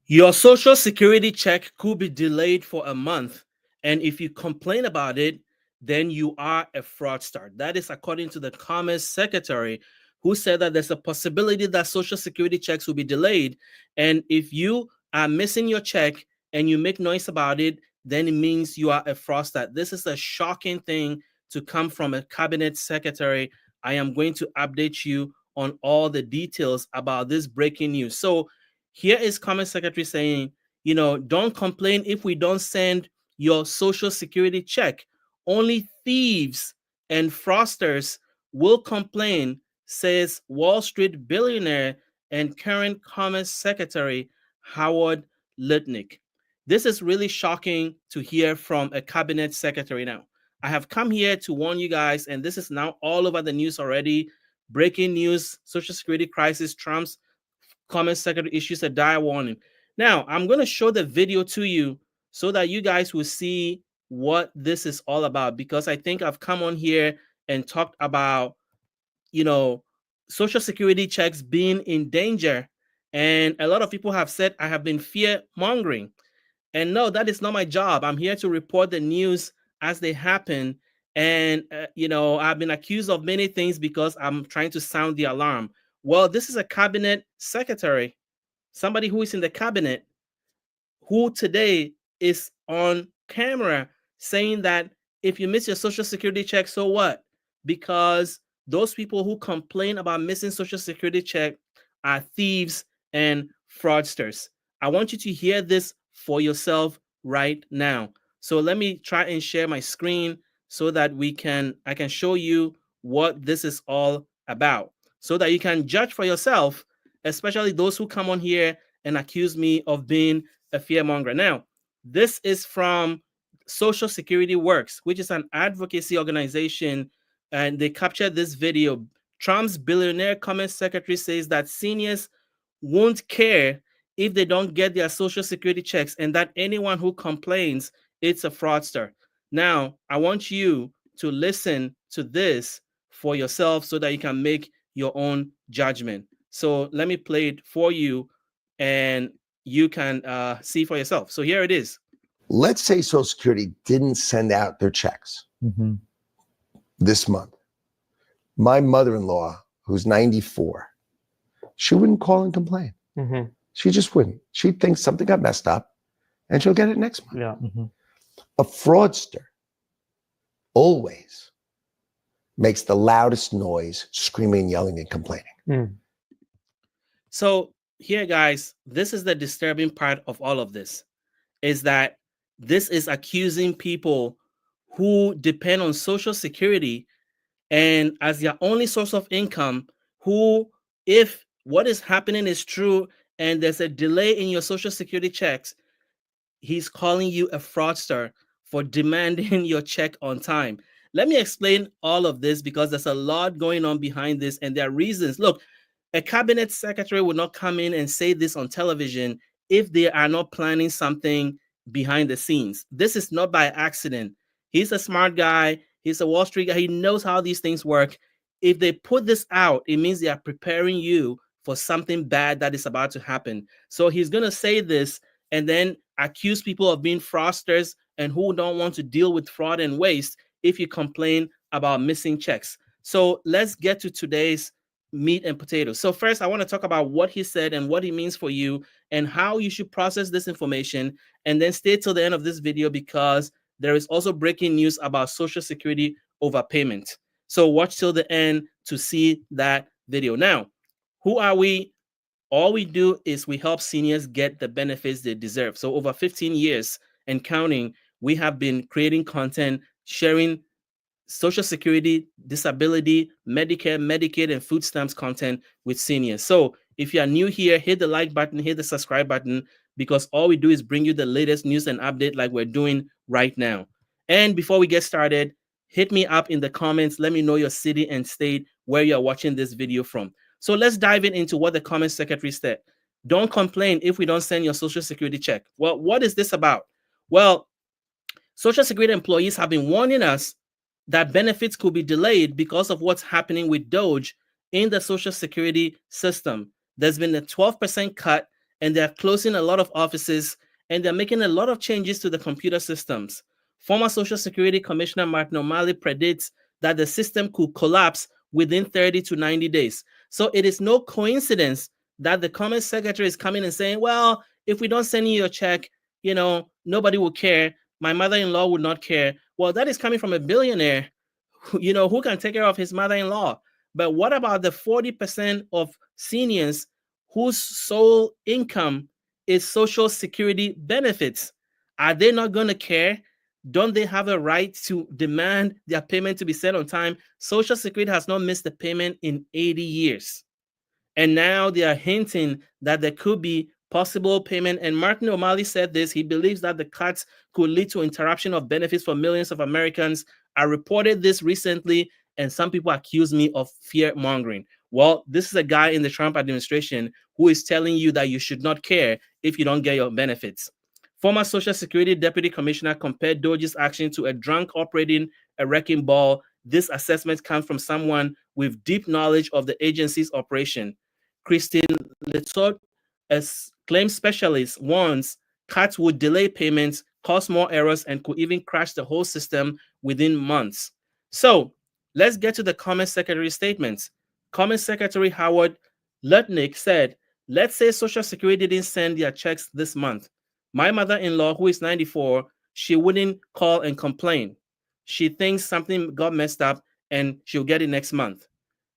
Your social security check could be delayed for a month. And if you complain about it, then you are a fraudster. That is according to the Commerce Secretary, who said that there's a possibility that social security checks will be delayed. And if you are missing your check and you make noise about it, then it means you are a fraudster. This is a shocking thing to come from a cabinet secretary. I am going to update you on all the details about this breaking news. So here is Commerce Secretary saying, don't complain if we don't send your social security check. Only thieves and fraudsters will complain, says Wall Street billionaire and current Commerce Secretary Howard Lutnick. This is really shocking to hear from a cabinet secretary now. I have come here to warn you guys, and this is now all over the news already. Breaking news: Social Security crisis trumps Commerce Secretary issues a dire warning. Now, I'm going to show the video to you so that you guys will see what this is all about, because I think I've come on here and talked about, you know, social security checks being in danger. And a lot of people have said I have been fear mongering. And no, that is not my job. I'm here to report the news as they happen. And, I've been accused of many things because I'm trying to sound the alarm. Well, this is a cabinet secretary, somebody who is in the cabinet, who today is on camera saying that if you miss your social security check, so what? Because those people who complain about missing social security check are thieves and fraudsters. I want you to hear this for yourself right now. So let me try and share my screen so that I can show you what this is all about, so that you can judge for yourself, especially those who come on here and accuse me of being a fearmonger. Now, this is from Social Security Works, which is an advocacy organization, and they captured this video. Trump's billionaire Commerce Secretary says that seniors won't care if they don't get their social security checks, and that anyone who complains, it's a fraudster. Now, I want you to listen to this for yourself so that you can make your own judgment. So let me play it for you, and you can see for yourself. So here it is. Let's say Social Security didn't send out their checks this month. My mother-in-law, who's 94, she wouldn't call and complain. She just wouldn't. She'd think something got messed up and she'll get it next month. Yeah. A fraudster always makes the loudest noise, screaming, yelling, and complaining. So here, guys, this is the disturbing part of all of this, is that this is accusing people who depend on Social Security and as their only source of income, who, if what is happening is true and there's a delay in your Social Security checks, he's calling you a fraudster for demanding your check on time. Let me explain all of this, because there's a lot going on behind this, and there are reasons. Look, a cabinet secretary would not come in and say this on television if they are not planning something behind the scenes. This is not by accident. He's a smart guy. He's a Wall Street guy. He knows how these things work. If they put this out, it means they are preparing you for something bad that is about to happen. So he's going to say this and then accuse people of being fraudsters and who don't want to deal with fraud and waste if you complain about missing checks. So let's get to today's meat and potatoes. So first, I want to talk about what he said and what he means for you and how you should process this information, and then stay till the end of this video because there is also breaking news about Social Security overpayment. So watch till the end to see that video. Now, who are we? All we do is we help seniors get the benefits they deserve. So over 15 years and counting, we have been creating content, sharing Social Security, disability, Medicare, Medicaid, and food stamps content with seniors. So if you are new here, hit the like button, hit the subscribe button, because all we do is bring you the latest news and update like we're doing right now. And before we get started, hit me up in the comments. Let me know your city and state where you're watching this video from. So let's dive into what the Commerce Secretary said. Don't complain if we don't send your Social Security check. Well, what is this about? Well, Social Security employees have been warning us that benefits could be delayed because of what's happening with DOGE in the Social Security system. There's been a 12% cut, and they're closing a lot of offices, and they're making a lot of changes to the computer systems. Former Social Security Commissioner Martin O'Malley predicts that the system could collapse within 30 to 90 days. So it is no coincidence that the Commerce Secretary is coming and saying, well, if we don't send you your check, nobody will care. My mother-in-law would not care. Well, that is coming from a billionaire, who can take care of his mother-in-law. But what about the 40% of seniors whose sole income is Social Security benefits? Are they not going to care? Don't they have a right to demand their payment to be sent on time? Social Security has not missed a payment in 80 years. And now they are hinting that there could be possible payment. And Martin O'Malley said this. He believes that the cuts could lead to interruption of benefits for millions of Americans. I reported this recently, and some people accuse me of fear mongering. Well, this is a guy in the Trump administration who is telling you that you should not care if you don't get your benefits. Former Social Security Deputy Commissioner compared DOGE's action to a drunk operating a wrecking ball. This assessment comes from someone with deep knowledge of the agency's operation. Christine Letot, a claims specialist, warns cuts would delay payments, cause more errors, and could even crash the whole system within months. So let's get to the Commerce Secretary's statements. Commerce Secretary Howard Lutnick said, let's say Social Security didn't send their checks this month. My mother-in-law, who is 94, she wouldn't call and complain. She thinks something got messed up and she'll get it next month.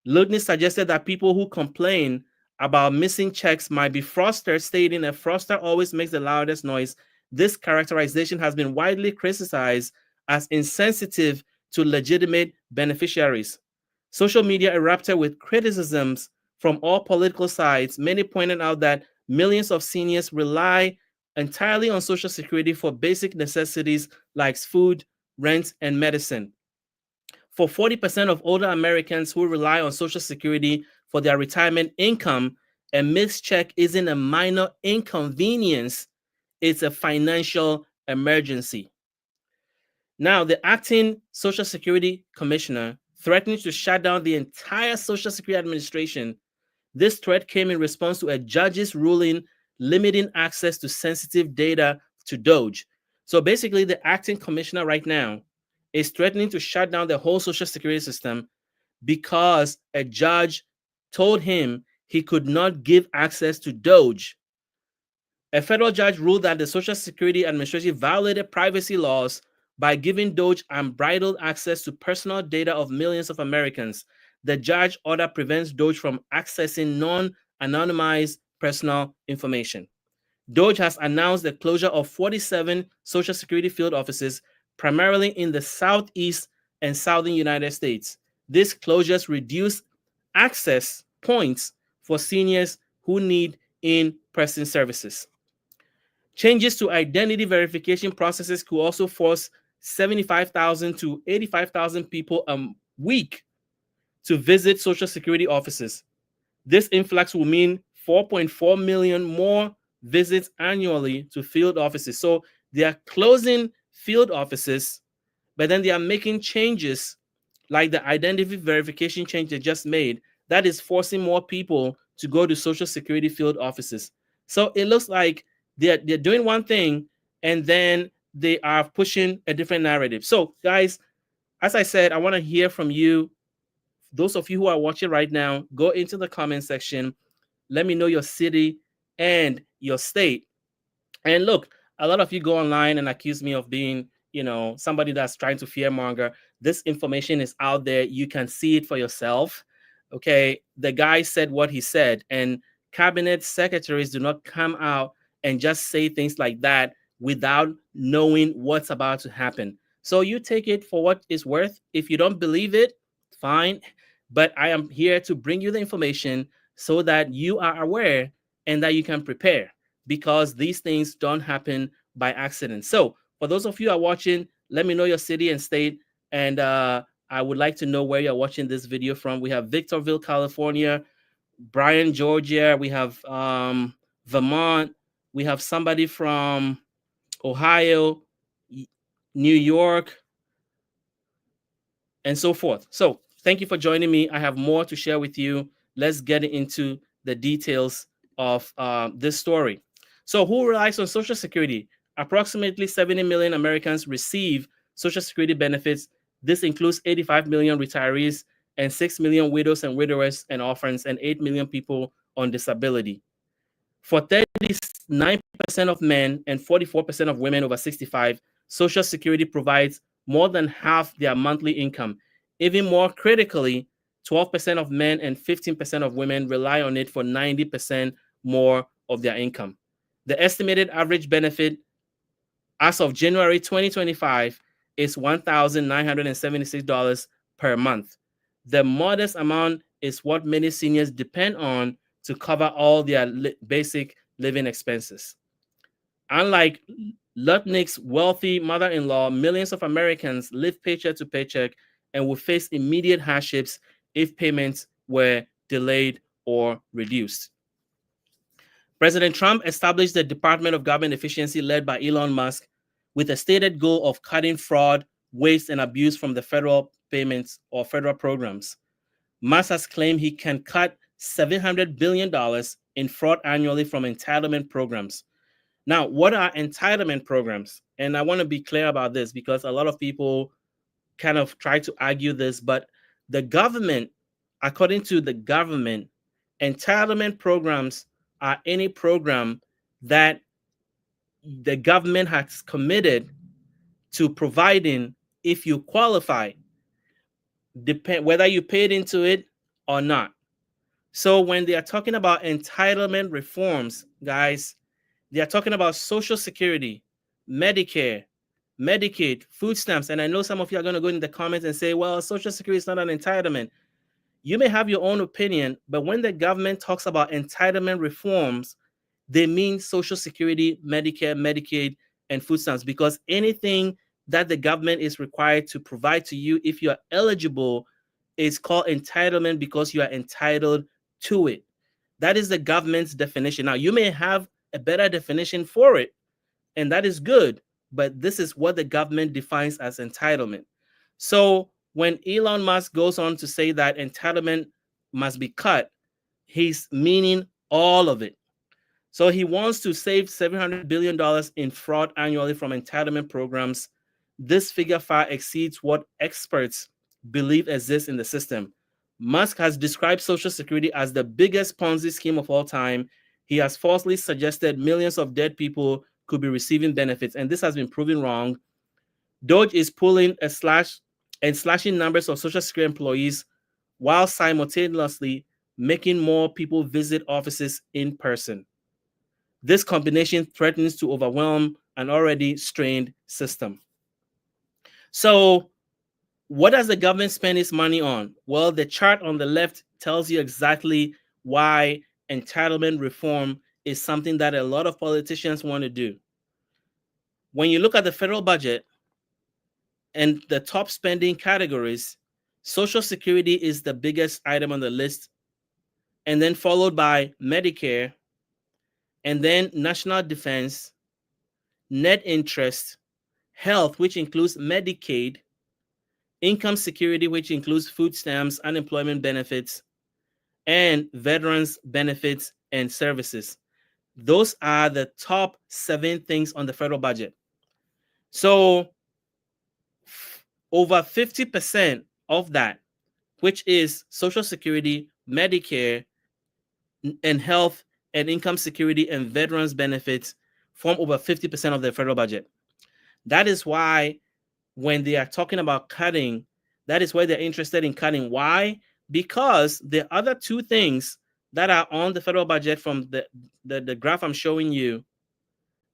Lutnick suggested that people who complain about missing checks might be fraudsters, stating a fraudster always makes the loudest noise. This characterization has been widely criticized as insensitive to legitimate beneficiaries. Social media erupted with criticisms from all political sides. Many pointed out that millions of seniors rely entirely on Social Security for basic necessities like food, rent, and medicine. For 40% of older Americans who rely on Social Security for their retirement income, a missed check isn't a minor inconvenience, it's a financial emergency. Now, the acting Social Security Commissioner threatening to shut down the entire Social Security Administration. This threat came in response to a judge's ruling limiting access to sensitive data to DOGE. So basically, the acting commissioner right now is threatening to shut down the whole Social Security system because a judge told him he could not give access to DOGE. A federal judge ruled that the Social Security Administration violated privacy laws by giving DOGE unbridled access to personal data of millions of Americans. The judge order prevents DOGE from accessing non-anonymized personal information. DOGE has announced the closure of 47 Social Security field offices, primarily in the Southeast and Southern United States. These closures reduce access points for seniors who need in-person services. Changes to identity verification processes could also force 75,000 to 85,000 people a week to visit Social Security offices. This influx will mean 4.4 million more visits annually to field offices. So they are closing field offices, but then they are making changes like the identity verification change they just made that is forcing more people to go to Social Security field offices. So it looks like they're doing one thing and then they are pushing a different narrative. So guys, as I said, I want to hear from you. Those of you who are watching right now, go into the comment section. Let me know your city and your state. And look, a lot of you go online and accuse me of being, somebody that's trying to fearmonger. This information is out there. You can see it for yourself. Okay. The guy said what he said, and cabinet secretaries do not come out and just say things like that without knowing what's about to happen. So you take it for what it's worth. If you don't believe it, fine. But I am here to bring you the information so that you are aware and that you can prepare, because these things don't happen by accident. So for those of you who are watching, let me know your city and state. And I would like to know where you're watching this video from. We have Victorville, California, Bryan, Georgia. We have Vermont. We have somebody from Ohio, New York, and so forth. So thank you for joining me. I have more to share with you. Let's get into the details of this story. So who relies on Social Security? Approximately 70 million Americans receive Social Security benefits. This includes 85 million retirees and 6 million widows and widowers and orphans and 8 million people on disability. For 39% of men and 44% of women over 65, Social Security provides more than half their monthly income. Even more critically, 12% of men and 15% of women rely on it for 90% more of their income. The estimated average benefit as of January 2025 is $1,976 per month. The modest amount is what many seniors depend on to cover all their basic living expenses. Unlike Lutnick's wealthy mother-in-law, millions of Americans live paycheck to paycheck and will face immediate hardships if payments were delayed or reduced. President Trump established the Department of Government Efficiency led by Elon Musk with a stated goal of cutting fraud, waste, and abuse from the federal payments or federal programs. Musk has claimed he can cut $700 billion in fraud annually from entitlement programs. Now, what are entitlement programs? And I want to be clear about this because a lot of people kind of try to argue this, but the government, according to the government, entitlement programs are any program that the government has committed to providing if you qualify, depend whether you paid into it or not. So when they are talking about entitlement reforms, guys, they are talking about Social Security, Medicare, Medicaid, food stamps. And I know some of you are going to go in the comments and say, well, Social Security is not an entitlement. You may have your own opinion, but when the government talks about entitlement reforms, they mean Social Security, Medicare, Medicaid, and food stamps, because anything that the government is required to provide to you if you are eligible is called entitlement because you are entitled to it. That is the government's definition. Now, you may have a better definition for it, and that is good, but this is what the government defines as entitlement. So when Elon Musk goes on to say that entitlement must be cut, he's meaning all of it. So he wants to save $700 billion in fraud annually from entitlement programs. This figure far exceeds what experts believe exists in the system. Musk has described Social Security as the biggest Ponzi scheme of all time. He has falsely suggested millions of dead people could be receiving benefits, and this has been proven wrong. DOGE is pulling a slash and slashing numbers of Social Security employees while simultaneously making more people visit offices in person. This combination threatens to overwhelm an already strained system. So, what does the government spend its money on? Well, the chart on the left tells you exactly why entitlement reform is something that a lot of politicians want to do. When you look at the federal budget and the top spending categories, Social Security is the biggest item on the list, and then followed by Medicare, and then national defense, net interest, health, which includes Medicaid, income security, which includes food stamps, unemployment benefits, and veterans benefits and services. Those are the top 7 things on the federal budget. So over 50% of that, which is Social Security, Medicare, and health and income security and veterans benefits, form over 50% of the federal budget. That is why when they are talking about cutting, that is why they're interested in cutting. Why? Because the other 2 things that are on the federal budget from the graph I'm showing you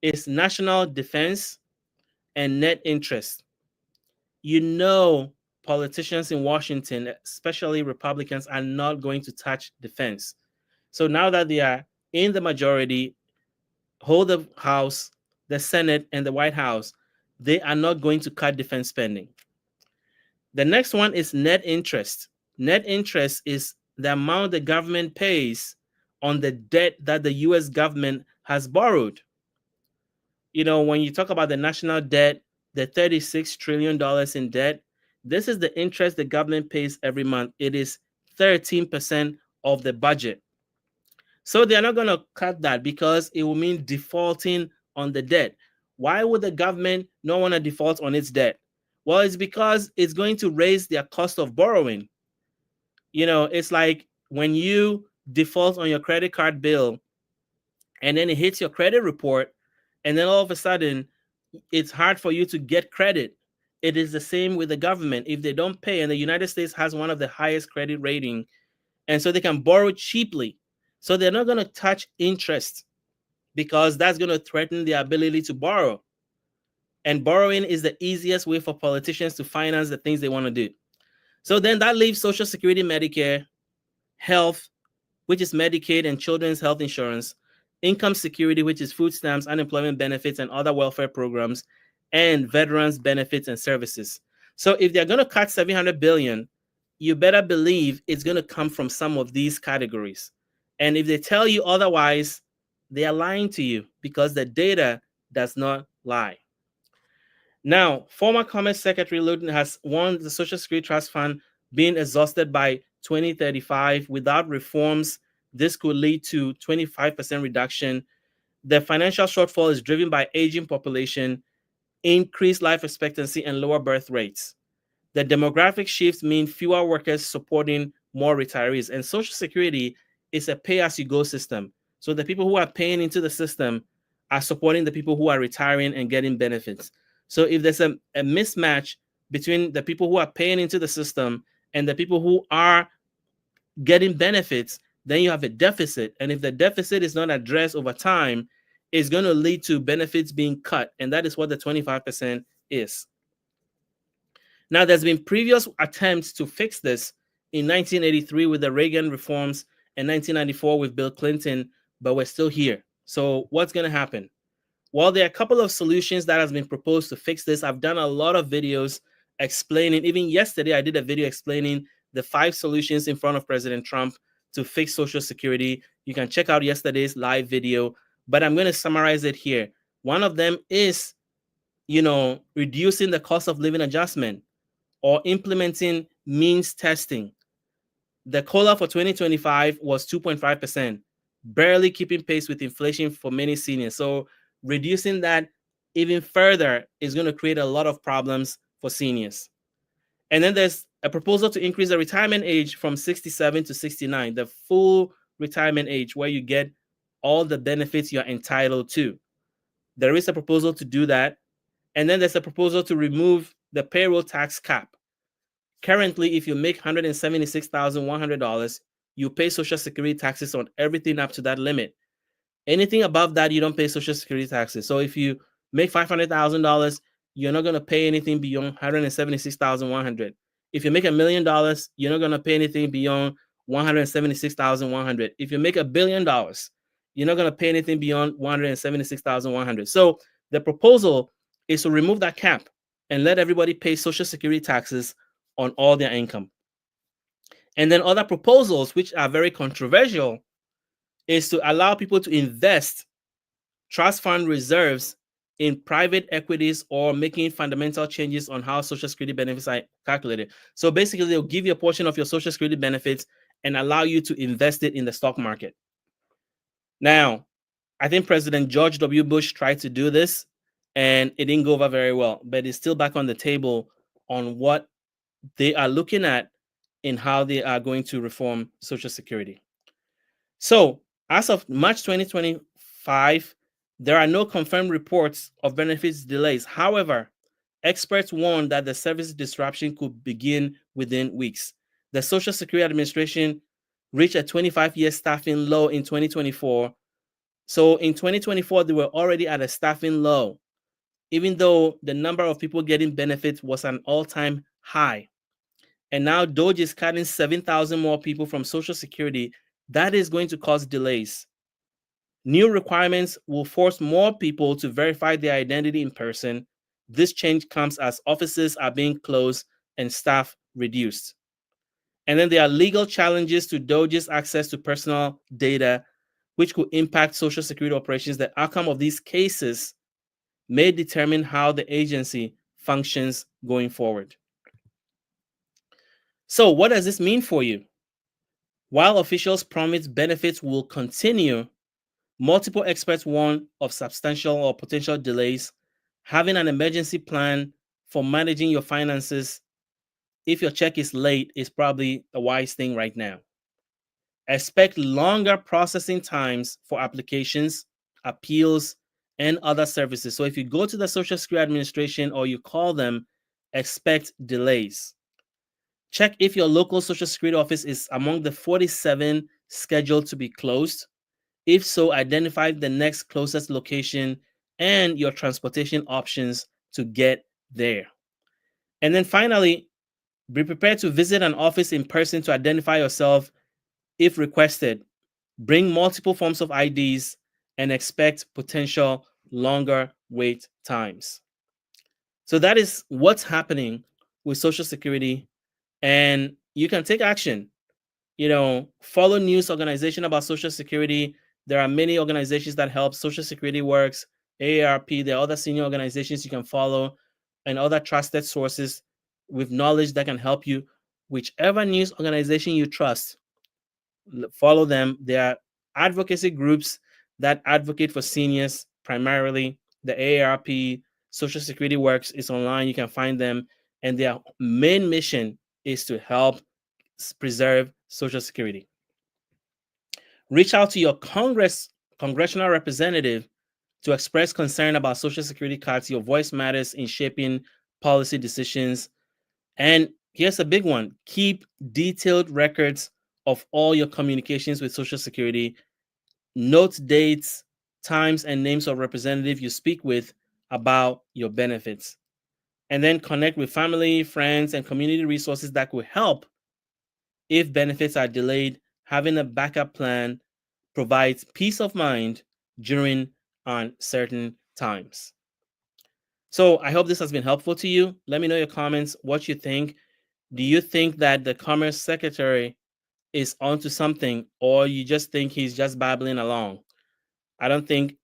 is national defense and net interest. You know, politicians in Washington, especially Republicans, are not going to touch defense. So now that they are in the majority, hold the House, the Senate, and the White House, they are not going to cut defense spending. The next one is net interest. Net interest is the amount the government pays on the debt that the US government has borrowed. You know, when you talk about the national debt, the $36 trillion in debt, this is the interest the government pays every month. It is 13% of the budget. So they're not going to cut that because it will mean defaulting on the debt. Why would the government not want to default on its debt? Well, it's because it's going to raise their cost of borrowing. It's like when you default on your credit card bill and then it hits your credit report, and then all of a sudden it's hard for you to get credit. It is the same with the government. If they don't pay, and the United States has one of the highest credit rating, and so they can borrow cheaply. So they're not going to touch interest because that's going to threaten their ability to borrow. And borrowing is the easiest way for politicians to finance the things they want to do. So then that leaves Social Security, Medicare, health, which is Medicaid and children's health insurance, income security, which is food stamps, unemployment benefits, and other welfare programs, and veterans benefits and services. So if they're going to cut $700 billion, you better believe it's going to come from some of these categories. And if they tell you otherwise, they are lying to you because the data does not lie. Now, former Commerce Secretary Luton has warned the Social Security Trust Fund being exhausted by 2035. Without reforms, this could lead to 25% reduction. The financial shortfall is driven by aging population, increased life expectancy, and lower birth rates. The demographic shifts mean fewer workers supporting more retirees. And Social Security is a pay-as-you-go system. So the people who are paying into the system are supporting the people who are retiring and getting benefits. So if there's a mismatch between the people who are paying into the system and the people who are getting benefits, then you have a deficit. And if the deficit is not addressed over time, it's going to lead to benefits being cut. And that is what the 25% is. Now, there's been previous attempts to fix this in 1983 with the Reagan reforms and 1994 with Bill Clinton, but we're still here. So what's going to happen? Well, there are a couple of solutions that has been proposed to fix this. I've done a lot of videos explaining. Even yesterday, I did a video explaining the 5 solutions in front of President Trump to fix Social Security. You can check out yesterday's live video, but I'm going to summarize it here. One of them is, reducing the cost of living adjustment or implementing means testing. The COLA for 2025 was 2.5%, barely keeping pace with inflation for many seniors. So reducing that even further is going to create a lot of problems for seniors. And then there's a proposal to increase the retirement age from 67 to 69, the full retirement age where you get all the benefits you're entitled to. There is a proposal to do that. And then there's a proposal to remove the payroll tax cap. Currently, if you make $176,100, you pay Social Security taxes on everything up to that limit. Anything above that, you don't pay Social Security taxes. So if you make $500,000, you're not going to pay anything beyond $176,100. If you make $1 million, you're not going to pay anything beyond $176,100. If you make $1 billion, you're not going to pay anything beyond $176,100. So the proposal is to remove that cap and let everybody pay Social Security taxes on all their income. And then other proposals, which are very controversial, is to allow people to invest trust fund reserves in private equities or making fundamental changes on how Social Security benefits are calculated. So basically, they'll give you a portion of your Social Security benefits and allow you to invest it in the stock market. Now, I think President George W. Bush tried to do this, and it didn't go over very well, but it's still back on the table on what they are looking at in how they are going to reform Social Security. So, as of March 2025, there are no confirmed reports of benefits delays. However, experts warn that the service disruption could begin within weeks. The Social Security Administration reached a 25-year staffing low in 2024. So in 2024, they were already at a staffing low, even though the number of people getting benefits was an all-time high. And now DOGE is cutting 7,000 more people from Social Security. That is going to cause delays. New requirements will force more people to verify their identity in person. This change comes as offices are being closed and staff reduced. And then there are legal challenges to DOGE's access to personal data, which could impact Social Security operations. The outcome of these cases may determine how the agency functions going forward. So what does this mean for you? While officials promise benefits will continue, multiple experts warn of substantial or potential delays. Having an emergency plan for managing your finances if your check is late is probably a wise thing right now. Expect longer processing times for applications, appeals, and other services. So if you go to the Social Security Administration or you call them, expect delays. Check if your local Social Security office is among the 47 scheduled to be closed. If so, identify the next closest location and your transportation options to get there. And then finally, be prepared to visit an office in person to identify yourself if requested. Bring multiple forms of IDs and expect potential longer wait times. So that is what's happening with Social Security, and you can take action. Follow news organization about Social Security. There are many organizations that help. Social Security Works, AARP. There are other senior organizations you can follow and other trusted sources with knowledge that can help you. Whichever news organization you trust, follow them. There are advocacy groups that advocate for seniors primarily. The AARP, Social Security Works is online. You can find them. And their main mission is to help preserve Social Security. Reach out to your congressional representative to express concern about Social Security cuts. Your voice matters in shaping policy decisions. And here's a big one: keep detailed records of all your communications with Social Security. Note dates, times, and names of representative you speak with about your benefits. And then connect with family, friends, and community resources that could help if benefits are delayed. Having a backup plan provides peace of mind during uncertain times. So I hope this has been helpful to you. Let me know your comments, what you think. Do you think that the Commerce Secretary is onto something, or you just think he's just babbling along? I don't think,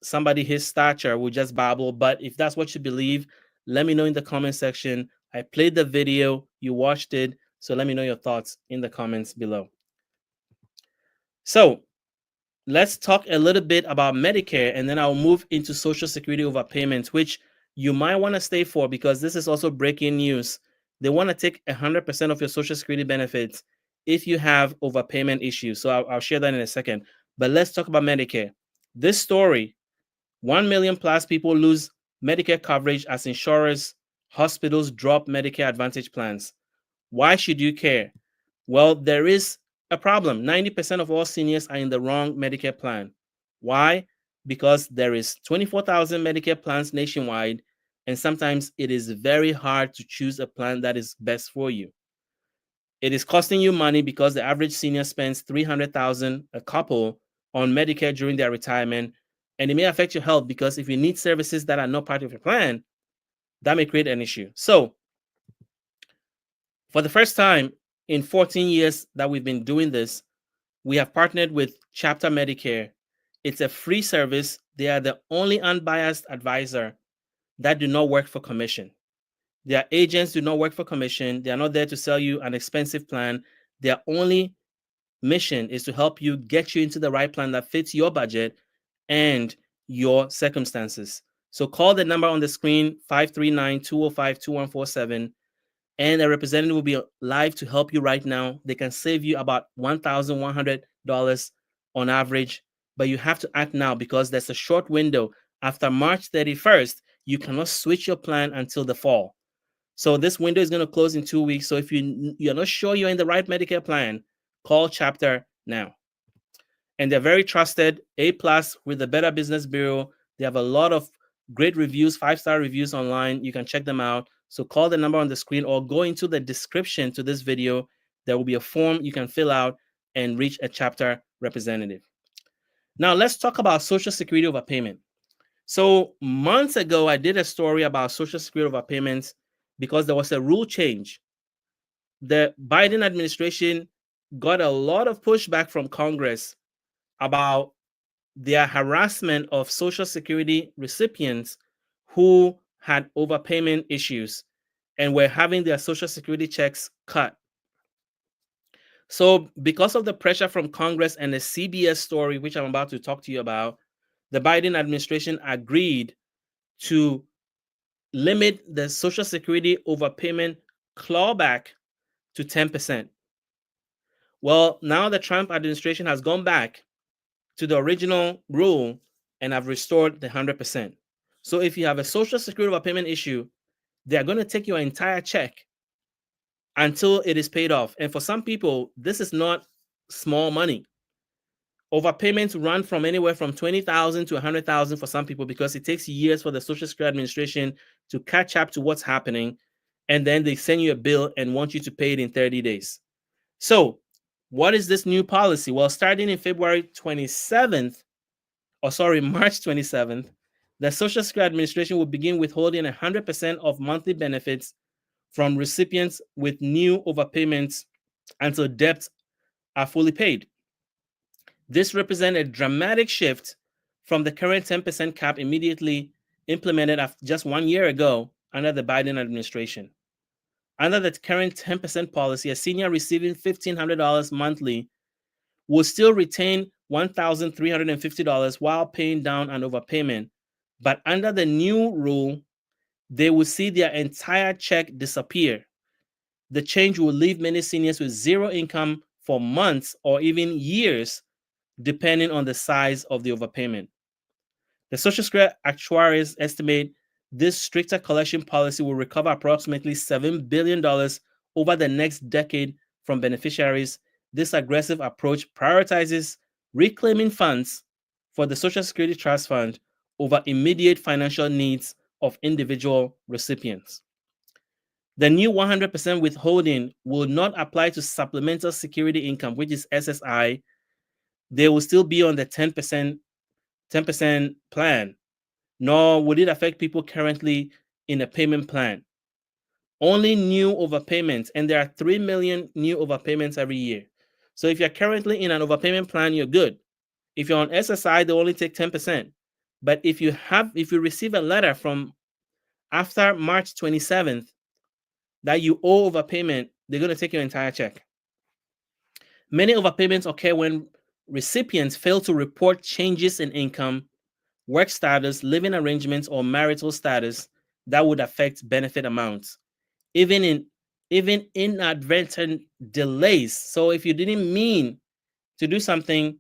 somebody his stature will just babble, but if that's what you believe, let me know in the comment section. I played the video, you watched it, so let me know your thoughts in the comments below. So let's talk a little bit about Medicare, and then I'll move into Social Security overpayments, which you might want to stay for because this is also breaking news. They want to take 100% of your Social Security benefits if you have overpayment issues. So I'll share that in a second. But let's talk about Medicare. This story: 1 million plus people lose Medicare coverage as insurers, hospitals drop Medicare Advantage plans. Why should you care? Well, there is a problem. 90% of all seniors are in the wrong Medicare plan. Why? Because there is 24,000 Medicare plans nationwide, and sometimes it is very hard to choose a plan that is best for you. It is costing you money because the average senior spends $300,000 a couple on Medicare during their retirement, and it may affect your health because if you need services that are not part of your plan, that may create an issue. So, for the first time in 14 years that we've been doing this, we have partnered with Chapter Medicare. It's a free service. They are the only unbiased advisor that do not work for commission. Their agents do not work for commission. They are not there to sell you an expensive plan. Their only mission is to help you get you into the right plan that fits your budget and your circumstances. So call the number on the screen, 539-205-2147, and a representative will be live to help you right now. They can save you about $1,100 on average, but you have to act now because there's a short window. After March 31st, you cannot switch your plan until the fall. So this window is going to close in 2 weeks. So if you're not sure you're in the right Medicare plan, call Chapter now. And they're very trusted, A+ with the Better Business Bureau. They have a lot of great reviews, 5-star reviews online. You can check them out. So call the number on the screen or go into the description to this video. There will be a form you can fill out and reach a Chapter representative. Now let's talk about Social Security overpayment. So months ago, I did a story about Social Security overpayments because there was a rule change. The Biden administration got a lot of pushback from Congress about their harassment of Social Security recipients who had overpayment issues and were having their Social Security checks cut. So, because of the pressure from Congress and the CBS story, which I'm about to talk to you about, the Biden administration agreed to limit the Social Security overpayment clawback to 10%. Well, now the Trump administration has gone back to the original rule and have restored the 100%. So if you have a Social Security overpayment issue, they are going to take your entire check until it is paid off. And for some people, this is not small money. Overpayments run from anywhere from 20,000 to 100,000 for some people because it takes years for the Social Security Administration to catch up to what's happening, and then they send you a bill and want you to pay it in 30 days. So, what is this new policy? Well, starting in March 27th, the Social Security Administration will begin withholding 100% of monthly benefits from recipients with new overpayments until debts are fully paid. This represents a dramatic shift from the current 10% cap immediately implemented just 1 year ago under the Biden administration. Under the current 10% policy, a senior receiving $1,500 monthly will still retain $1,350 while paying down an overpayment. But under the new rule, they will see their entire check disappear. The change will leave many seniors with zero income for months or even years, depending on the size of the overpayment. The Social Security actuaries estimate this stricter collection policy will recover approximately $7 billion over the next decade from beneficiaries. This aggressive approach prioritizes reclaiming funds for the Social Security Trust Fund over immediate financial needs of individual recipients. The new 100% withholding will not apply to supplemental security income, which is SSI. They will still be on the 10% plan, nor would it affect people currently in a payment plan. Only new overpayments, and there are 3 million new overpayments every year. So if you're currently in an overpayment plan, you're good. If you're on SSI, they only take 10%. But if you receive a letter from after March 27th that you owe overpayment, they're going to take your entire check. Many overpayments occur when recipients fail to report changes in income, work status, living arrangements, or marital status that would affect benefit amounts. Even inadvertent delays. So if you didn't mean to do something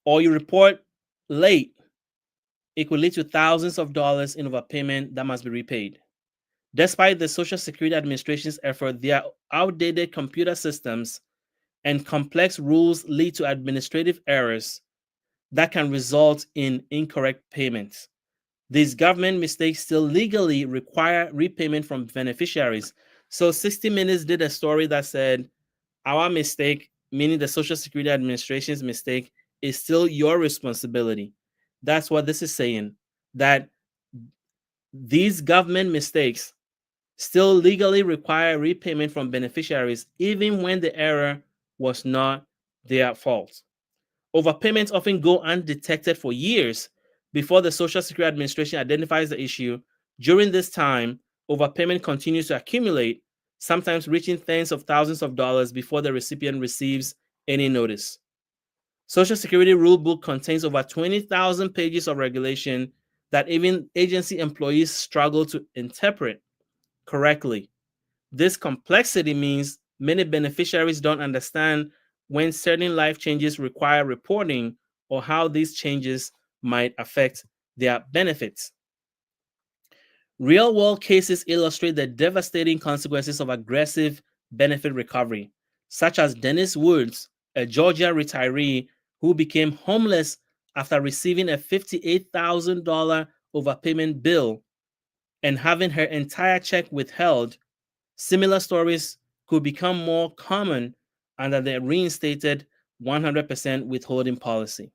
or you report late, it could lead to thousands of dollars in overpayment that must be repaid. Despite the Social Security Administration's effort, their outdated computer systems and complex rules lead to administrative errors that can result in incorrect payments. These government mistakes still legally require repayment from beneficiaries. So 60 Minutes did a story that said, our mistake, meaning the Social Security Administration's mistake, is still your responsibility. That's what this is saying, that these government mistakes still legally require repayment from beneficiaries, even when the error was not their fault. Overpayments often go undetected for years before the Social Security Administration identifies the issue. During this time, overpayment continues to accumulate, sometimes reaching tens of thousands of dollars before the recipient receives any notice. Social Security Rulebook contains over 20,000 pages of regulation that even agency employees struggle to interpret correctly. This complexity means many beneficiaries don't understand when certain life changes require reporting or how these changes might affect their benefits. Real-world cases illustrate the devastating consequences of aggressive benefit recovery, such as Dennis Woods, a Georgia retiree who became homeless after receiving a $58,000 overpayment bill and having her entire check withheld. Similar stories could become more common under the reinstated 100% withholding policy.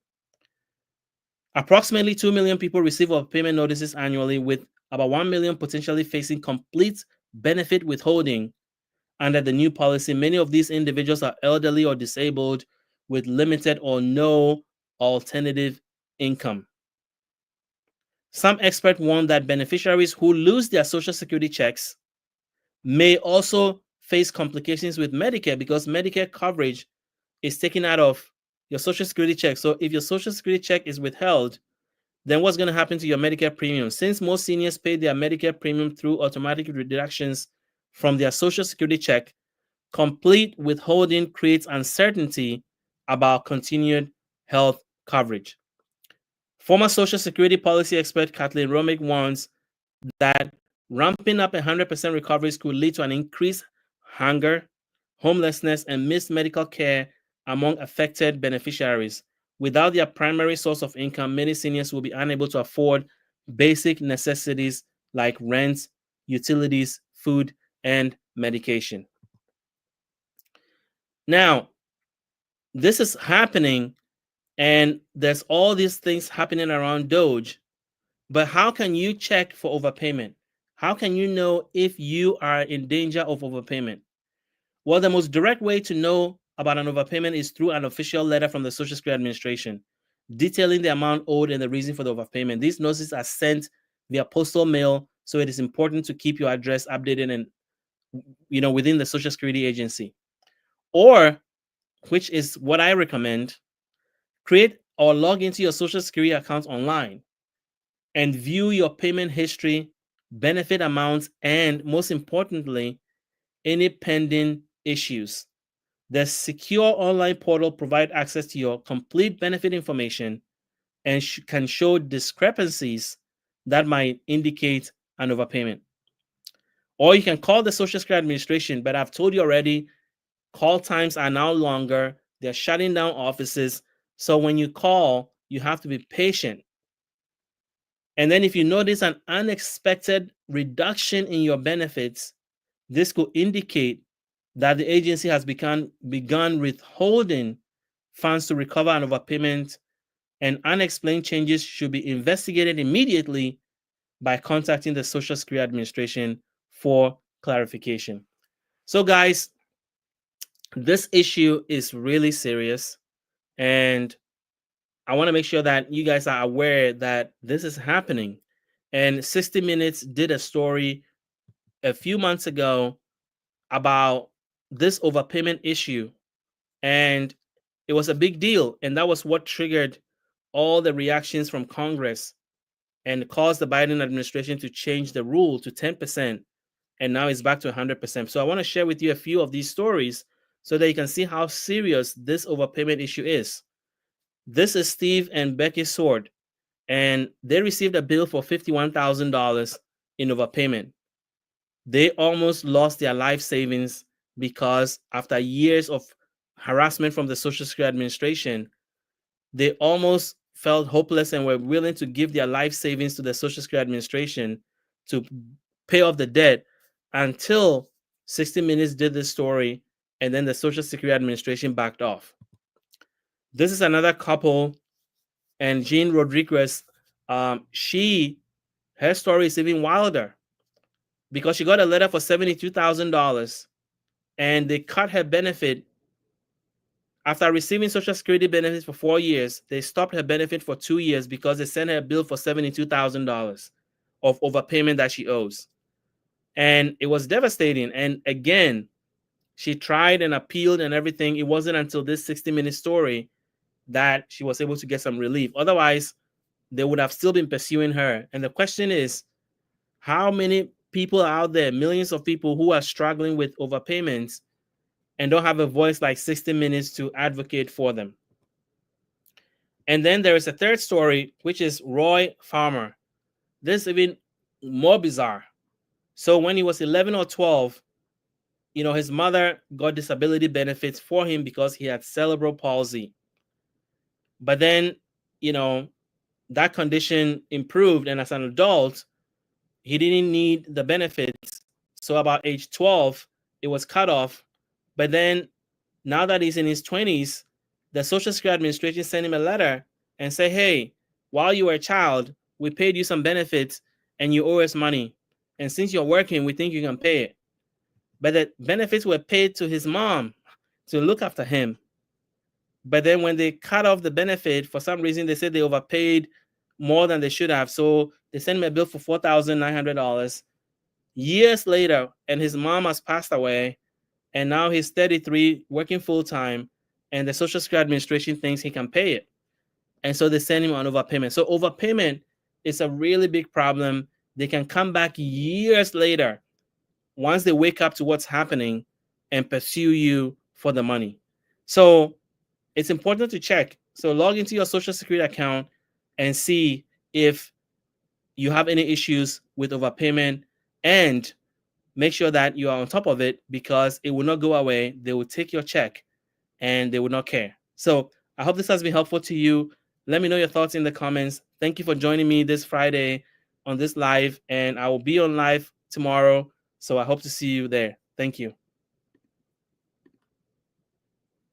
Approximately 2 million people receive overpayment notices annually, with about 1 million potentially facing complete benefit withholding under the new policy. Many of these individuals are elderly or disabled with limited or no alternative income. Some experts warn that beneficiaries who lose their Social Security checks may also face complications with Medicare because Medicare coverage is taken out of your Social Security check. So if your Social Security check is withheld, then what's going to happen to your Medicare premium? Since most seniors pay their Medicare premium through automatic deductions from their Social Security check, complete withholding creates uncertainty about continued health coverage. Former Social Security policy expert Kathleen Romick warns that ramping up 100% recoveries could lead to an increased hunger, homelessness, and missed medical care among affected beneficiaries. Without their primary source of income, many seniors will be unable to afford basic necessities like rent, utilities, food, and medication. Now, this is happening, and there's all these things happening around DOGE. But how can you check for overpayment? How can you know if you are in danger of overpayment? Well, the most direct way to know about an overpayment is through an official letter from the Social Security Administration detailing the amount owed and the reason for the overpayment. These notices are sent via postal mail, so it is important to keep your address updated and within the Social Security agency. Or, which is what I recommend, create or log into your Social Security account online and view your payment history, benefit amounts, and most importantly, any pending issues. The secure online portal provides access to your complete benefit information and can show discrepancies that might indicate an overpayment. Or you can call the Social Security Administration, but I've told you already, call times are now longer. They're shutting down offices. So when you call, you have to be patient. And then if you notice an unexpected reduction in your benefits, this could indicate that the agency has begun withholding funds to recover an overpayment, and unexplained changes should be investigated immediately by contacting the Social Security Administration for clarification. So guys, this issue is really serious, and I want to make sure that you guys are aware that this is happening. And 60 Minutes did a story a few months ago about this overpayment issue, and it was a big deal. And that was what triggered all the reactions from Congress and caused the Biden administration to change the rule to 10%. And now it's back to 100%. So I want to share with you a few of these stories so that you can see how serious this overpayment issue is. This is Steve and Becky Sword, and they received a bill for $51,000 in overpayment. They almost lost their life savings because after years of harassment from the Social Security Administration, they almost felt hopeless and were willing to give their life savings to the Social Security Administration to pay off the debt until 60 Minutes did this story, and then the Social Security Administration backed off. This is another couple, and Jean Rodriguez, her story is even wilder because she got a letter for $72,000 and they cut her benefit. After receiving Social Security benefits for 4 years, they stopped her benefit for 2 years because they sent her a bill for $72,000 of overpayment that she owes. And it was devastating. And again, she tried and appealed and everything. It wasn't until this 60-minute story that she was able to get some relief. Otherwise, they would have still been pursuing her. And the question is, how many people out there, millions of people who are struggling with overpayments and don't have a voice like 60 Minutes to advocate for them? And then there is a third story, which is Roy Farmer. This is even more bizarre. So when he was 11 or 12, his mother got disability benefits for him because he had cerebral palsy. But then, that condition improved, and as an adult, he didn't need the benefits. So about age 12, it was cut off. But then now that he's in his 20s, the Social Security Administration sent him a letter and say, hey, while you were a child, we paid you some benefits and you owe us money. And since you're working, we think you can pay it. But the benefits were paid to his mom to look after him. But then when they cut off the benefit, for some reason, they said they overpaid more than they should have. So they sent him a bill for $4,900. Years later, and his mom has passed away, and now he's 33, working full time, and the Social Security Administration thinks he can pay it. And so they send him on overpayment. So overpayment is a really big problem. They can come back years later once they wake up to what's happening and pursue you for the money. So it's important to check. So log into your Social Security account and see if you have any issues with overpayment, and make sure that you are on top of it, because it will not go away. They will take your check and they will not care. So I hope this has been helpful to you. Let me know your thoughts in the comments. Thank you for joining me this Friday on this live, and I will be on live tomorrow. So I hope to see you there. Thank you.